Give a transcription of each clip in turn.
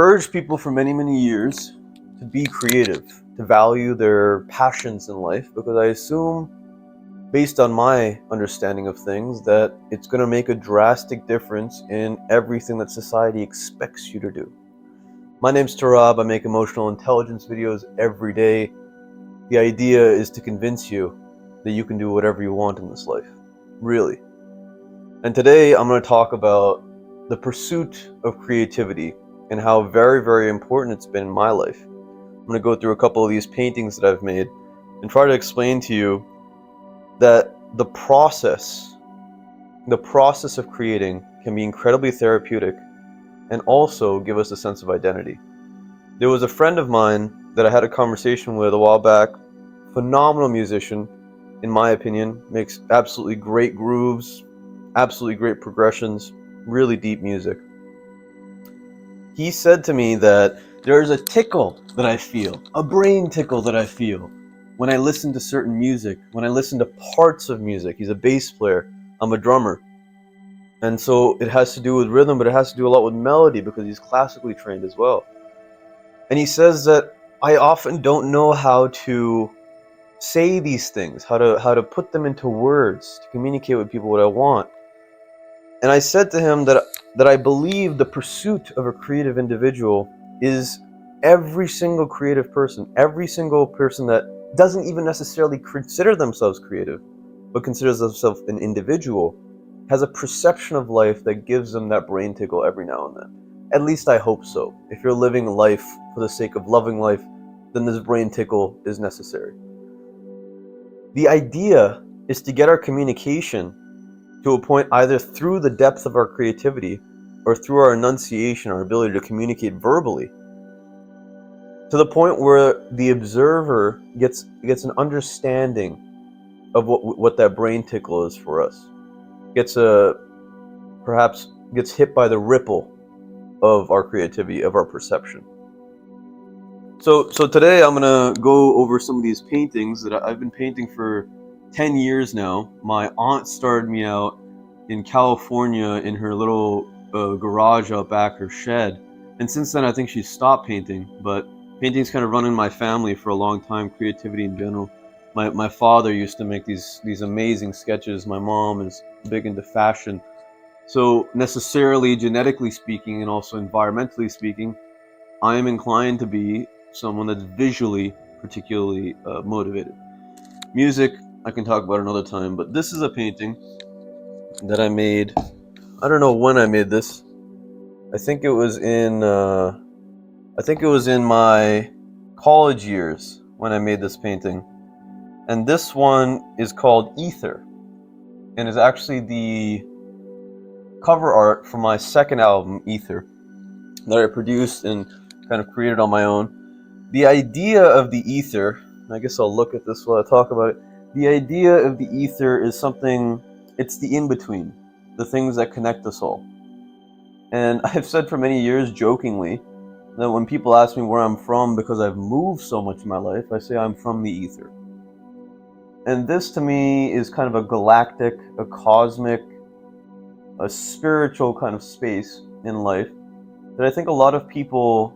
Urged people for many, many years to be creative, to value their passions in life, because I assume, based on my understanding of things, that it's going to make a drastic difference in everything that society expects you to do. My name's Turab. I make emotional intelligence videos every day. The idea is to convince you that you can do whatever you want in this life. Really. And today I'm going to talk about the pursuit of creativity and how very, very important it's been in my life. I'm going to go through a couple of these paintings that I've made and try to explain to you that the process of creating can be incredibly therapeutic and also give us a sense of identity. There was a friend of mine that I had a conversation with a while back, phenomenal musician, in my opinion, makes absolutely great grooves, absolutely great progressions, really deep music. He said to me that there's a tickle that I feel, a brain tickle that I feel when I listen to certain music, when I listen to parts of music. He's a bass player, I'm a drummer. And so it has to do with rhythm, but it has to do a lot with melody because he's classically trained as well. And he says that I often don't know how to say these things, how to put them into words, to communicate with people what I want. And I said to him that I believe the pursuit of a creative individual is every single creative person, every single person that doesn't even necessarily consider themselves creative, but considers themselves an individual, has a perception of life that gives them that brain tickle every now and then. At least I hope so. If you're living life for the sake of loving life, then this brain tickle is necessary. The idea is to get our communication to a point either through the depth of our creativity or through our enunciation, our ability to communicate verbally, to the point where the observer gets an understanding of what that brain tickle is for us. Perhaps gets hit by the ripple of our creativity, of our perception. So today I'm gonna go over some of these paintings that I've been painting for 10 years now. My aunt started me out in California in her little garage out back, her shed. And since then I think she's stopped painting, but painting's kind of run in my family for a long time, creativity in general. My father used to make these amazing sketches. My mom is big into fashion. So necessarily, genetically speaking, and also environmentally speaking, I am inclined to be someone that's visually particularly motivated. Music, I can talk about another time, but this is a painting that I made. I don't know when I made this. I think it was in my college years when I made this painting. And this one is called Ether, and is actually the cover art for my second album, Ether, that I produced and kind of created on my own. The idea of the ether, I guess I'll look at this while I talk about it. The idea of the ether is something, it's the in-between, the things that connect us all. And I've said for many years, jokingly, that when people ask me where I'm from because I've moved so much in my life, I say I'm from the ether. And this to me is kind of a galactic, a cosmic, a spiritual kind of space in life that I think a lot of people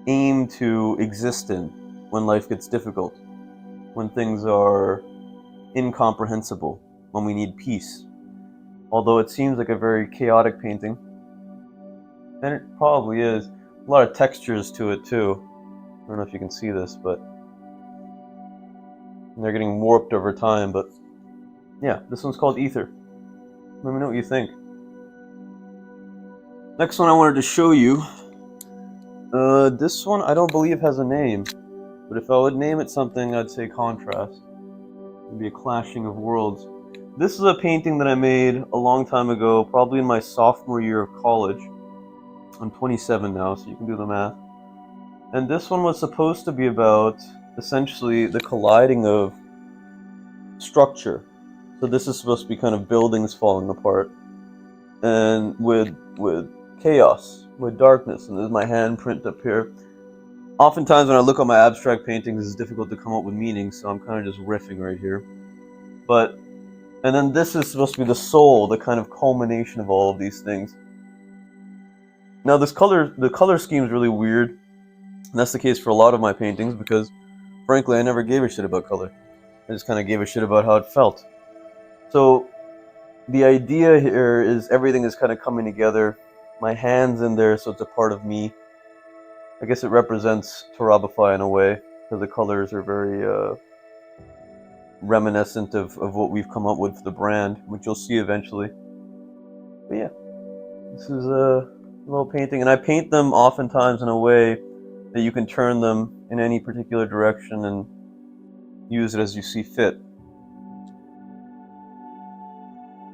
aim to exist in when life gets difficult, when things are incomprehensible, when we need peace. Although it seems like a very chaotic painting, and it probably is. A lot of textures to it too. I don't know if you can see this, but they're getting warped over time. But yeah, this one's called Ether. Let me know what you think. Next one I wanted to show you. This one I don't believe has a name, but if I would name it something, I'd say Contrast. It'd be a clashing of worlds. This is a painting that I made a long time ago, probably in my sophomore year of college. I'm 27 now, so you can do the math. And this one was supposed to be about, essentially, the colliding of structure. So this is supposed to be kind of buildings falling apart, and with chaos, with darkness. And there's my handprint up here. Oftentimes when I look at my abstract paintings, it's difficult to come up with meaning, so I'm kind of just riffing right here. And then this is supposed to be the soul, the kind of culmination of all of these things. Now the color scheme is really weird, and that's the case for a lot of my paintings because, frankly, I never gave a shit about color. I just kind of gave a shit about how it felt. So the idea here is everything is kind of coming together. My hand's in there, so it's a part of me. I guess it represents Turabify in a way, because the colors are very reminiscent of what we've come up with for the brand, which you'll see eventually. But yeah, this is a little painting, and I paint them oftentimes in a way that you can turn them in any particular direction and use it as you see fit.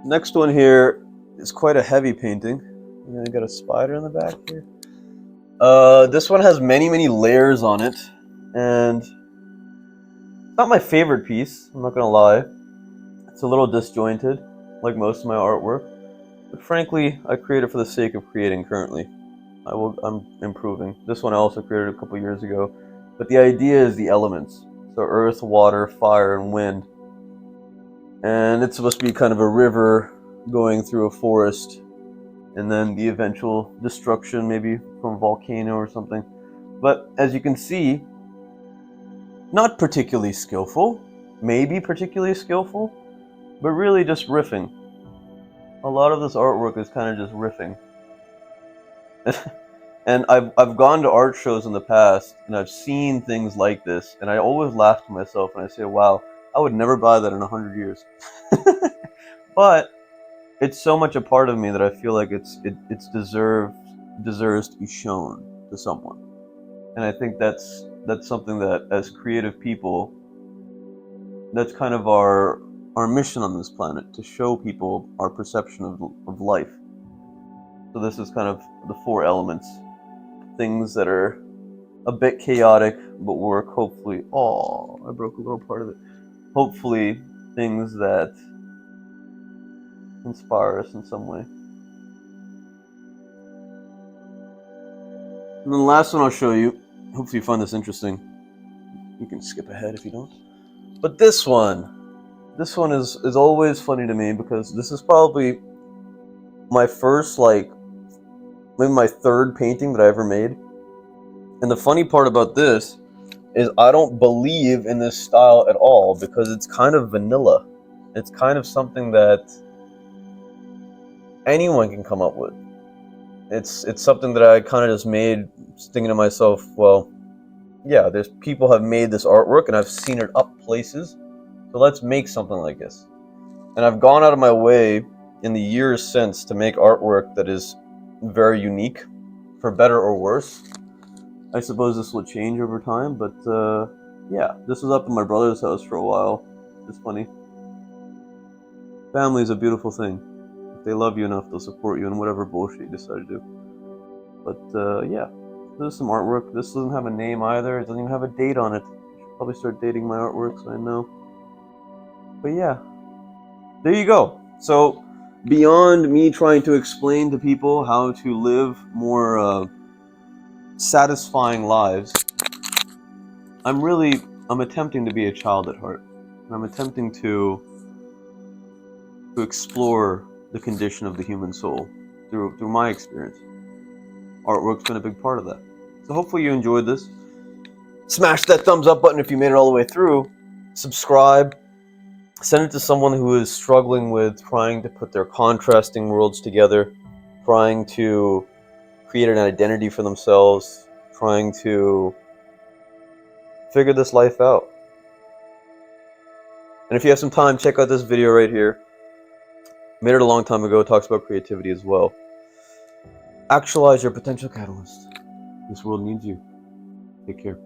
Next one here is quite a heavy painting. I got a spider in the back here. This one has many layers on it, and it's not my favorite piece, I'm not gonna lie. It's a little disjointed, like most of my artwork. But frankly, I create it for the sake of creating currently. I'm improving. This one I also created a couple years ago. But the idea is the elements. So earth, water, fire, and wind. And it's supposed to be kind of a river going through a forest, and then the eventual destruction, maybe from a volcano or something. But as you can see, not particularly skillful, maybe particularly skillful, but really just riffing. A lot of this artwork is kind of just riffing. And I've gone to art shows in the past, and I've seen things like this, and I always laugh to myself, and I say, wow, I would never buy that in 100 years. But it's so much a part of me that I feel like it's deserves to be shown to someone. And I think that's something that, as creative people, that's kind of our mission on this planet, to show people our perception of life. So this is kind of the four elements. Things that are a bit chaotic, but work hopefully. Oh, I broke a little part of it. Hopefully, things that inspire us in some way. And then the last one I'll show you. Hopefully, you find this interesting. You can skip ahead if you don't. But this one is always funny to me because this is probably my first, like, maybe my third painting that I ever made. And the funny part about this is I don't believe in this style at all because it's kind of vanilla. It's kind of something that anyone can come up with. It's something that I kind of just made, thinking to myself, well, yeah, there's people have made this artwork and I've seen it up places, so let's make something like this. And I've gone out of my way in the years since to make artwork that is very unique, for better or worse. I suppose this will change over time, but yeah, this was up in my brother's house for a while. It's funny. Family is a beautiful thing. If they love you enough, they'll support you in whatever bullshit you decide to do. But yeah, this is some artwork. This doesn't have a name either. It doesn't even have a date on it. I should probably start dating my artwork so I know. But yeah, there you go. So beyond me trying to explain to people how to live more satisfying lives, I'm attempting to be a child at heart. I'm attempting to explore the condition of the human soul through my experience. Artwork's been a big part of that. So hopefully you enjoyed this. Smash that thumbs up button if you made it all the way through. Subscribe. Send it to someone who is struggling with trying to put their contrasting worlds together, trying to create an identity for themselves, trying to figure this life out. And if you have some time, check out this video right here. Made it a long time ago. It talks about creativity as well. Actualize your potential catalyst. This world needs you. Take care.